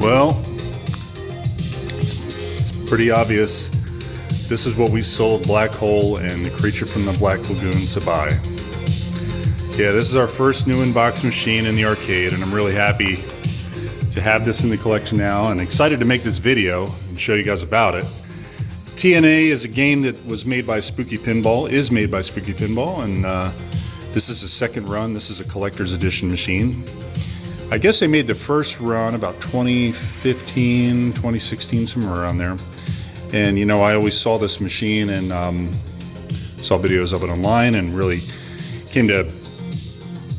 Well, it's pretty obvious. This is what we sold Black Hole and the Creature from the Black Lagoon to buy. Yeah, this is our first new in-box machine in the arcade, and I'm really happy to have this in the collection now and excited to make this video and show you guys about it. TNA is a game that was made by Spooky Pinball, and this is the second run. This is a collector's edition machine. I guess they made the first run about 2015, 2016, somewhere around there. And you know, I always saw this machine and saw videos of it online and really came to,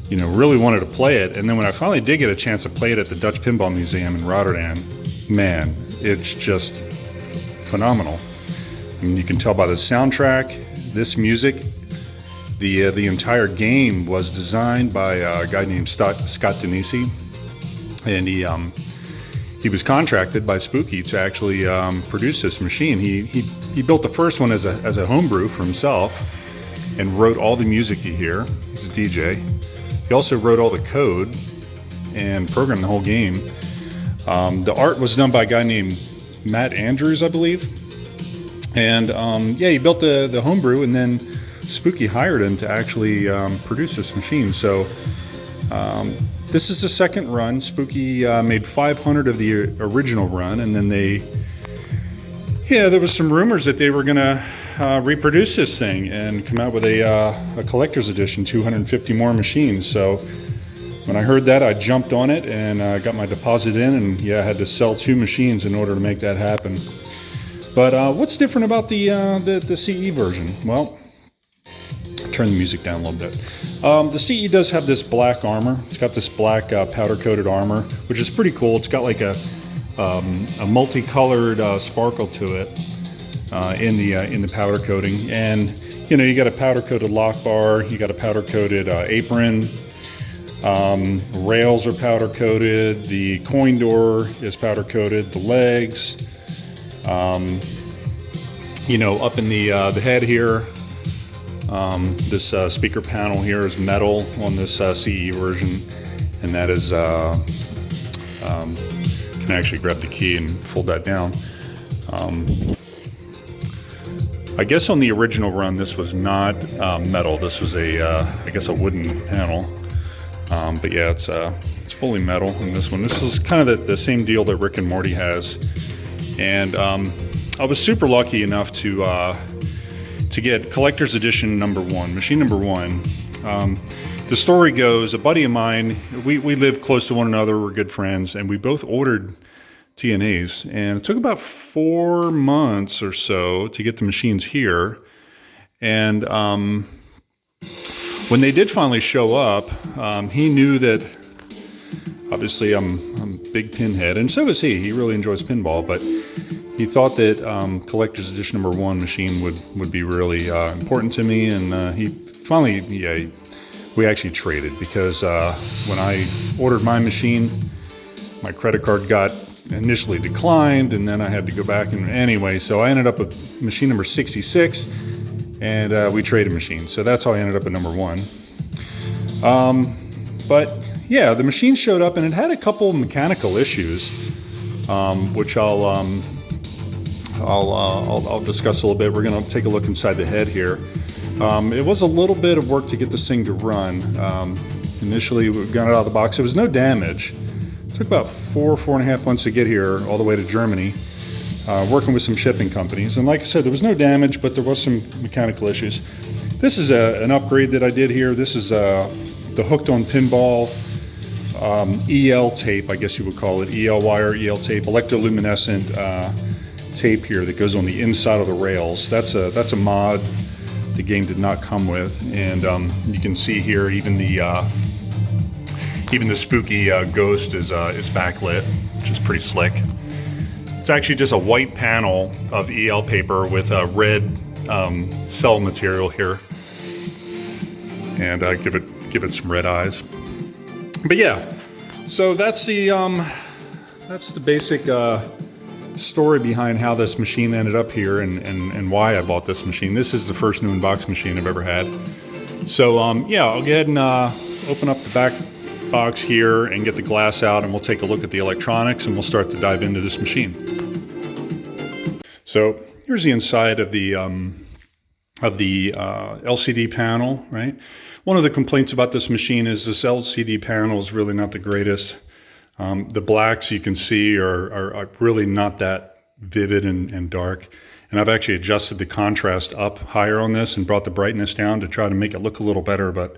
you know, really wanted to play it. And then when I finally did get a chance to play it at the Dutch Pinball Museum in Rotterdam, man, it's just phenomenal. I mean, you can tell by the soundtrack, this music, the entire game was designed by a guy named Scott Denisi, and he was contracted by Spooky to actually produce this machine. He built the first one as a homebrew for himself and wrote all the music you hear. He's a DJ. He also wrote all the code and programmed the whole game. The art was done by a guy named Matt Andrews, I believe. And yeah, he built the homebrew, and then Spooky hired him to actually produce this machine. So this is the second run. Spooky made 500 of the original run, and then there was some rumors that they were gonna reproduce this thing and come out with a collector's edition, 250 more machines. So when I heard that, I jumped on it and got my deposit in, and yeah, I had to sell 2 machines in order to make that happen. But what's different about the CE version? Well, turn the music down a little bit. The CE does have this black armor. It's got this black powder-coated armor, which is pretty cool. It's got like a multicolored sparkle to it in the powder coating. And you know, you got a powder-coated lock bar. You got a powder-coated apron. Rails are powder-coated. The coin door is powder-coated. The legs. You know, up in the head here. This speaker panel here is metal on this CE version, and that is can actually grab the key and fold that down. I guess on the original run this was not metal. This was I guess a wooden panel. But yeah, it's fully metal in this one. This is kind of the same deal that Rick and Morty has, and I was super lucky enough to get collector's edition number 1, machine number 1. The story goes, a buddy of mine, we live close to one another, we're good friends, and we both ordered TNAs, and it took about 4 months or so to get the machines here. And when they did finally show up, he knew that obviously I'm a big pinhead, and so is he. He really enjoys pinball, but he thought that collector's edition number 1 machine would be really important to me, and he finally, we actually traded, because when I ordered my machine, my credit card got initially declined, and then I had to go back, and anyway, so I ended up with machine number 66, and we traded machines. So that's how I ended up at number 1. But yeah, the machine showed up, and it had a couple mechanical issues, which I'll discuss a little bit. We're going to take a look inside the head here. It was a little bit of work to get this thing to run. Initially, we got it out of the box. There was no damage. It took about 4.5 months to get here, all the way to Germany, working with some shipping companies. And like I said, there was no damage, but there was some mechanical issues. This is an upgrade that I did here. This is the Hooked on Pinball EL tape, I guess you would call it. EL wire, EL tape, electroluminescent tape here that goes on the inside of the rails. That's a mod the game did not come with, and you can see here even the spooky ghost is backlit, which is pretty slick. It's actually just a white panel of EL paper with a red cell material here, and give it some red eyes. But yeah, so that's the basic story behind how this machine ended up here and why I bought this machine. This is the first new in-box machine I've ever had. So yeah, I'll go ahead and open up the back box here and get the glass out, and we'll take a look at the electronics and we'll start to dive into this machine. So here's the inside of the LCD panel, right? One of the complaints about this machine is this LCD panel is really not the greatest. The blacks you can see are really not that vivid and dark. And I've actually adjusted the contrast up higher on this and brought the brightness down to try to make it look a little better. But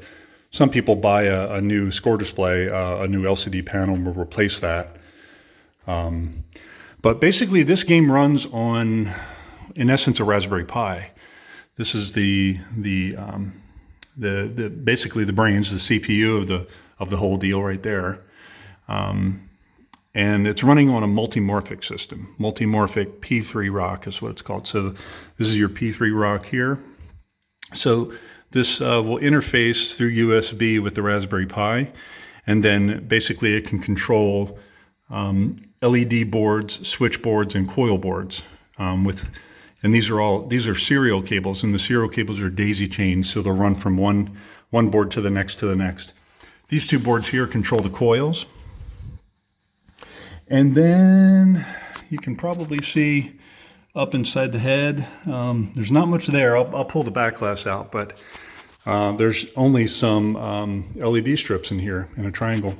some people buy a new score display, a new LCD panel, and will replace that. But basically this game runs on, in essence, a Raspberry Pi. This is basically the brains, the CPU of the whole deal right there. And it's running on a multimorphic system. Multimorphic P3 rock is what it's called. So this is your P3 rock here. So this will interface through USB with the Raspberry Pi, and then basically it can control LED boards, switch boards, and coil boards. And these are serial cables, and the serial cables are daisy chains, so they'll run from one board to the next to the next. These two boards here control the coils. And then you can probably see up inside the head, there's not much there. I'll pull the back glass out, but there's only some LED strips in here in a triangle.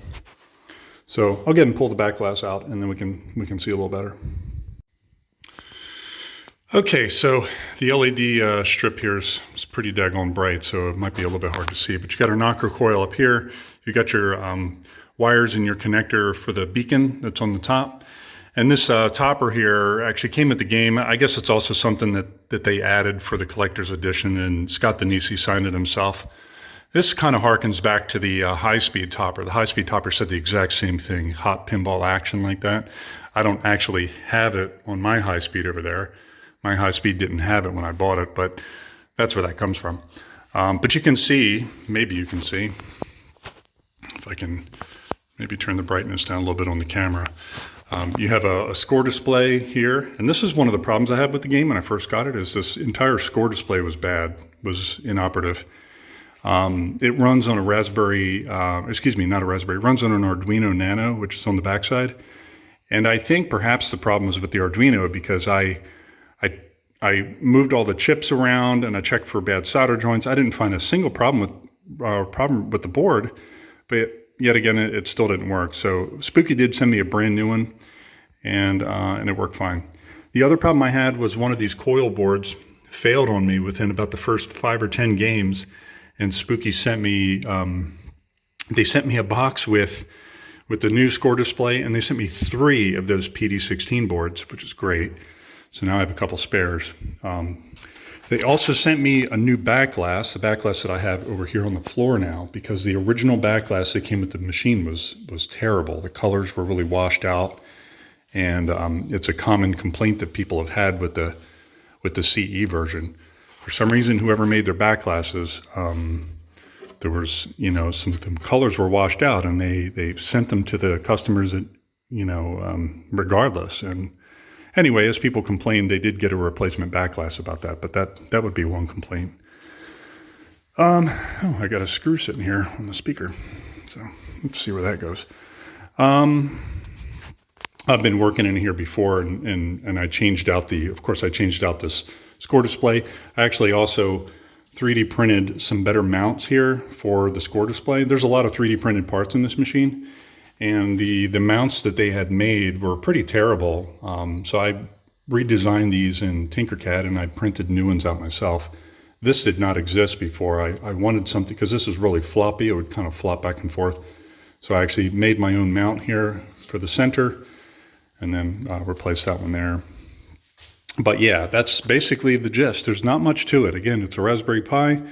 So I'll get and pull the back glass out, and then we can see a little better. Okay, so the LED strip here is pretty daggone bright, so it might be a little bit hard to see, but you got a knocker coil up here. You got your wires in your connector for the beacon that's on the top. And this topper here actually came with the game. I guess it's also something that they added for the collector's edition, and Scott Denisi signed it himself. This kind of harkens back to the high-speed topper. The high-speed topper said the exact same thing, hot pinball action like that. I don't actually have it on my high-speed over there. My high-speed didn't have it when I bought it, but that's where that comes from. But you can see, maybe you can see, if I can maybe turn the brightness down a little bit on the camera. You have a score display here, and this is one of the problems I had with the game when I first got it, is this entire score display was bad, was inoperative. It runs on a Raspberry, not a Raspberry, it runs on an Arduino Nano, which is on the backside. And I think perhaps the problem was with the Arduino, because I moved all the chips around and I checked for bad solder joints. I didn't find a single problem with the board, but yet again, it still didn't work. So Spooky did send me a brand new one, and it worked fine. The other problem I had was one of these coil boards failed on me within about the first 5 or 10 games, and Spooky sent me, they sent me a box with the new score display, and they sent me 3 of those PD16 boards, which is great. So now I have a couple spares. They also sent me a new backglass, the backglass that I have over here on the floor now, because the original backglass that came with the machine was terrible. The colors were really washed out, and it's a common complaint that people have had with the CE version. For some reason, whoever made their backglasses, there was, some colors were washed out, and they sent them to the customers that, regardless. And anyway, as people complained, they did get a replacement backglass about that, but that would be one complaint. I got a screw sitting here on the speaker, so let's see where that goes. I've been working in here before, and I changed out this score display. I actually also 3D printed some better mounts here for the score display. There's a lot of 3D printed parts in this machine, and the mounts that they had made were pretty terrible. So I redesigned these in Tinkercad, and I printed new ones out myself. This did not exist before. I wanted something, because this is really floppy. It would kind of flop back and forth. So I actually made my own mount here for the center, and then replaced that one there. But yeah, that's basically the gist. There's not much to it. Again, it's a Raspberry Pi.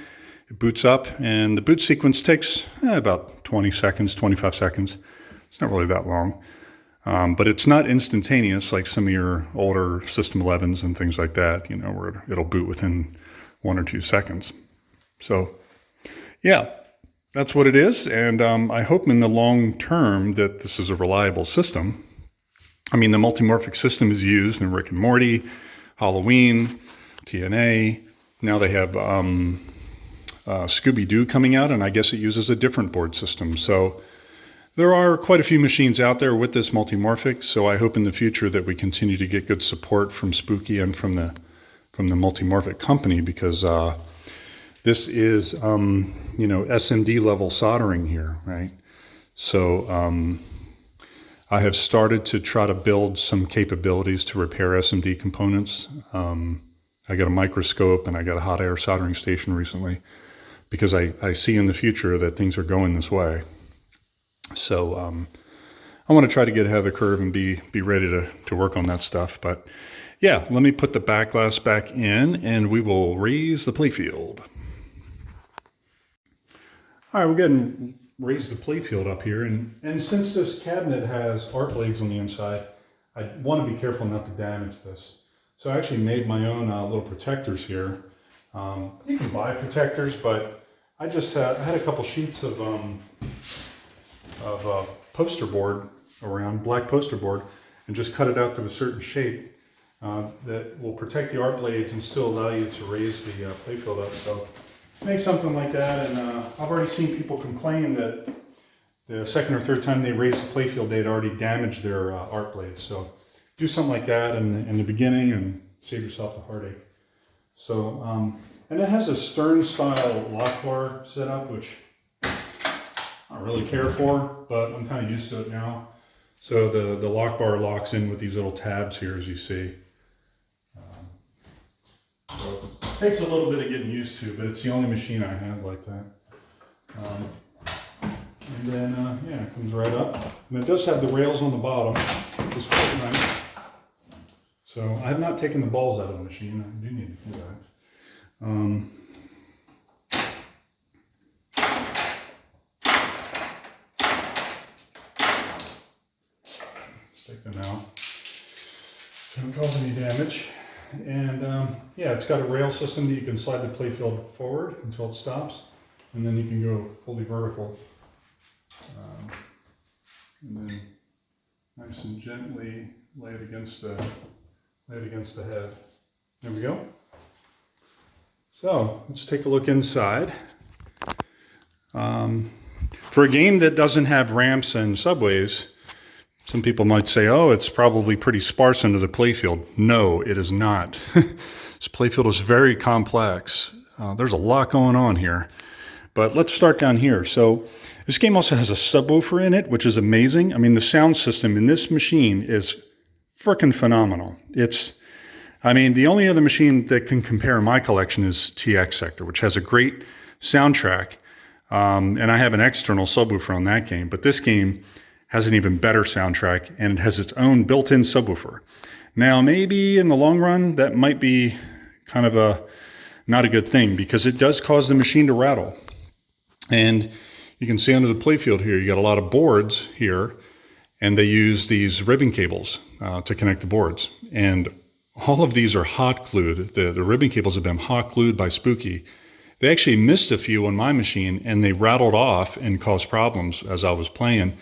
It boots up, and the boot sequence takes about 20 seconds, 25 seconds. It's not really that long. But it's not instantaneous like some of your older System 11s and things like that, where it'll boot within 1 or 2 seconds. So yeah, that's what it is. And I hope in the long term that this is a reliable system. I mean, the multimorphic system is used in Rick and Morty, Halloween, TNA. Now they have Scooby-Doo coming out, and I guess it uses a different board system. So There are quite a few machines out there with this multimorphic, so I hope in the future that we continue to get good support from Spooky and from the multimorphic company, because this is SMD level soldering here, right? So I have started to try to build some capabilities to repair SMD components. I got a microscope and I got a hot air soldering station recently, because I see in the future that things are going this way. So I want to try to get ahead of the curve and be ready to work on that stuff. But yeah, let me put the backglass back in and we will raise the playfield. All right, we're getting raise the playfield up here. And since this cabinet has art blades on the inside, I want to be careful not to damage this. So I actually made my own little protectors here. You can buy protectors, but I just had a couple sheets of poster board around, black poster board, and just cut it out to a certain shape that will protect the art blades and still allow you to raise the playfield up. So make something like that, and I've already seen people complain that the second or third time they raised the playfield, they had already damaged their art blades. So do something like that in the beginning and save yourself the heartache. So, and it has a stern style lock bar setup, which I don't really care for, but I'm kind of used to it now. So the lock bar locks in with these little tabs here, as you see. So it takes a little bit of getting used to, but it's the only machine I have like that. And then, yeah, it comes right up. And it does have the rails on the bottom, which is quite nice. So I have not taken the balls out of the machine. I do need to do that. Take them out. Don't cause any damage. And yeah, it's got a rail system that you can slide the playfield forward until it stops, and then you can go fully vertical. And then nice and gently lay it against the head. There we go. So let's take a look inside. For a game that doesn't have ramps and subways, some people might say, oh, it's probably pretty sparse under the playfield. No, it is not. This playfield is very complex. There's a lot going on here. But let's start down here. So this game also has a subwoofer in it, which is amazing. I mean, the sound system in this machine is freaking phenomenal. The only other machine that can compare in my collection is TX Sector, which has a great soundtrack. And I have an external subwoofer on that game. But this game has an even better soundtrack, and it has its own built-in subwoofer. Now, maybe in the long run, that might be kind of not a good thing, because it does cause the machine to rattle. And you can see under the playfield here, you got a lot of boards here, and they use these ribbon cables to connect the boards. And all of these are hot glued. The ribbon cables have been hot glued by Spooky. They actually missed a few on my machine, and they rattled off and caused problems as I was playing.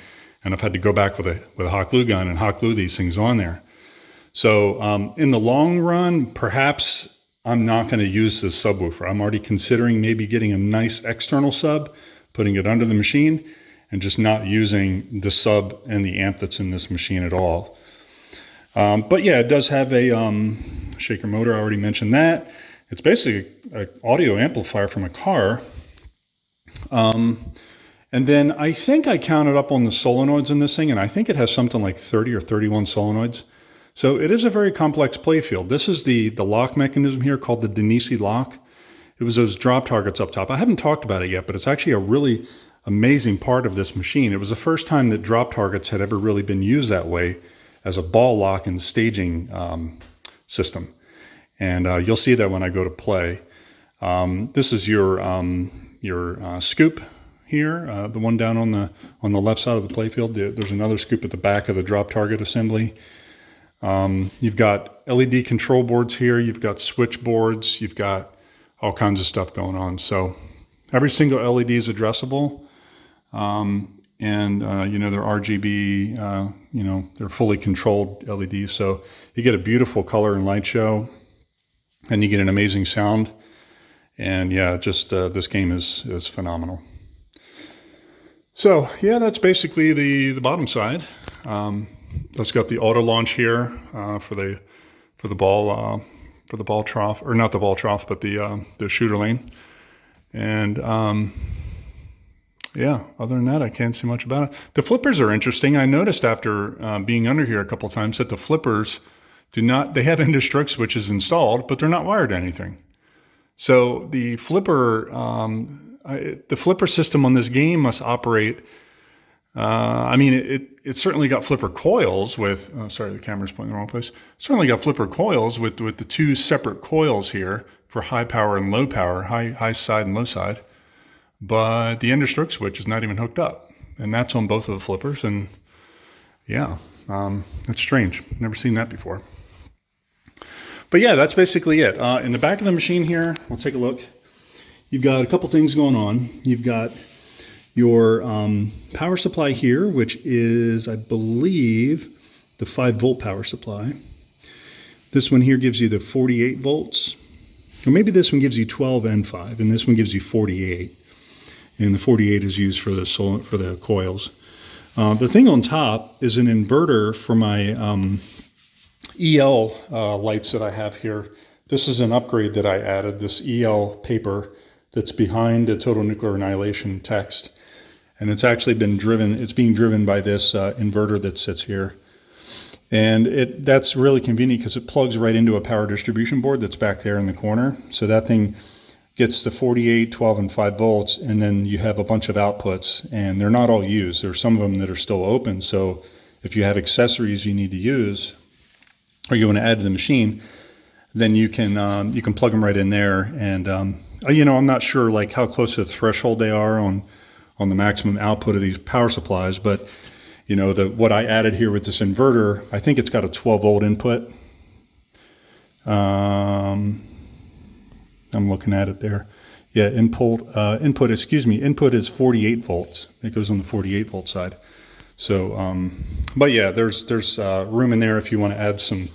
And I've had to go back with a hot glue gun and hot glue these things on there. So in the long run, perhaps I'm not going to use this subwoofer. I'm already considering maybe getting a nice external sub, putting it under the machine, and just not using the sub and the amp that's in this machine at all. But yeah, it does have a shaker motor. I already mentioned that. It's basically an audio amplifier from a car. And then I think I counted up on the solenoids in this thing, and I think it has something like 30 or 31 solenoids. So it is a very complex playfield. This is the lock mechanism here called the Denisi lock. It was those drop targets up top. I haven't talked about it yet, but it's actually a really amazing part of this machine. It was the first time that drop targets had ever really been used that way as a ball lock and staging system. And you'll see that when I go to play. This is your scoop here, the one down on the left side of the playfield. There's another scoop at the back of the drop target assembly. You've got LED control boards here. You've got switch boards. You've got all kinds of stuff going on. So every single LED is addressable. And they're RGB, they're fully controlled LEDs. So you get a beautiful color and light show, and you get an amazing sound. And yeah, just this game is phenomenal. So yeah, that's basically the bottom side. That's got the auto launch here for the ball trough, or not the ball trough, but the shooter lane. And yeah, other than that, I can't see much about it. The flippers are interesting. I noticed after being under here a couple of times that the flippers they have indestruct switches installed, but they're not wired to anything. So the flipper system on this game must operate. I mean, it certainly got flipper coils with. Sorry, the camera's pointing the wrong place. Certainly got flipper coils with the two separate coils here for high power and low power, high side and low side. But the indestruct switch is not even hooked up, and that's on both of the flippers. And yeah, that's strange. Never seen that before. But yeah, that's basically it. In the back of the machine here, we'll take a look. You've got a couple things going on. You've got your power supply here, which is, I believe, the 5-volt power supply. This one here gives you the 48 volts. Or maybe this one gives you 12 and 5, and this one gives you 48. And the 48 is used for the coils. The thing on top is an inverter for my EL lights that I have here. This is an upgrade that I added, this EL paper that's behind the Total Nuclear Annihilation text. And it's actually been driven, it's being driven by this inverter that sits here. And that's really convenient because it plugs right into a power distribution board that's back there in the corner. So that thing gets the 48, 12, and 5 volts, and then you have a bunch of outputs, and they're not all used. There's some of them that are still open. So if you have accessories you need to use, or you want to add to the machine, then you can plug them right in there. And I'm not sure like how close to the threshold they are on the maximum output of these power supplies, but what I added here with this inverter, I think it's got a 12-volt input. I'm looking at it there. Yeah, input is 48 volts. It goes on the 48 volt side. So, but yeah, there's room in there if you want to add some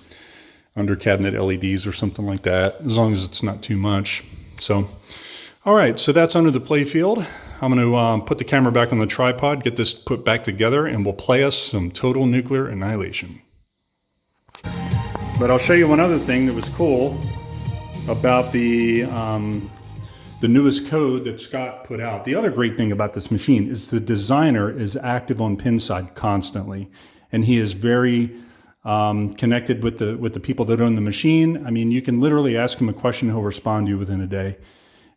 under cabinet LEDs or something like that, as long as it's not too much. So, all right, so that's under the Playfield. I'm going to put the camera back on the tripod, get this put back together, and we'll play us some Total Nuclear Annihilation. But I'll show you one other thing that was cool about the newest code that Scott put out. The other great thing about this machine is the designer is active on Pinside constantly, and he is very connected with the people that own the machine. I mean, you can literally ask him a question, he'll respond to you within a day.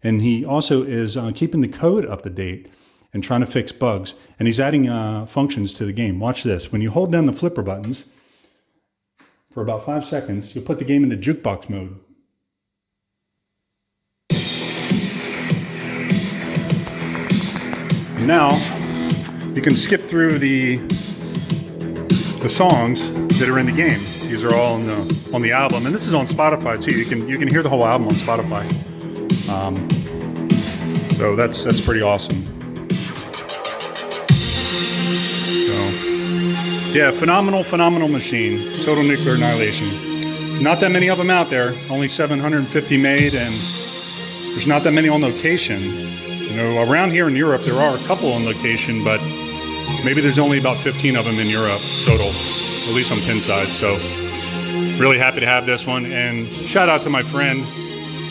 And he also is keeping the code up to date and trying to fix bugs. And he's adding functions to the game. Watch this. When you hold down the flipper buttons for about 5 seconds, you'll put the game into Jukebox mode. And now you can skip through the songs that are in the game. These are all on the album, and this is on Spotify too. You can hear the whole album on Spotify. So that's pretty awesome. So yeah, phenomenal machine. Total Nuclear Annihilation. Not that many of them out there. Only 750 made, and there's not that many on location. Around here in Europe there are a couple on location, but maybe there's only about 15 of them in Europe total, at least on Pinside. So really happy to have this one, and shout out to my friend,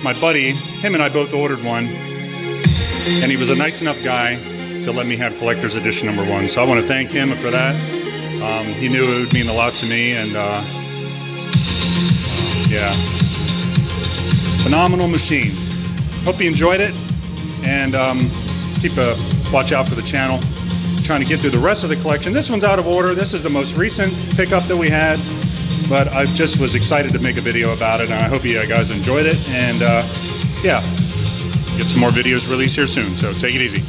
my buddy. Him and I both ordered one, and he was a nice enough guy to let me have collector's edition #1. So I want to thank him for that. He knew it would mean a lot to me, and yeah, phenomenal machine. Hope you enjoyed it, and keep a watch out for the channel. Trying to get through the rest of the collection. This one's out of order. This is the most recent pickup that we had, but I just was excited to make a video about it, and I hope you guys enjoyed it. And yeah, get some more videos released here soon, so take it easy.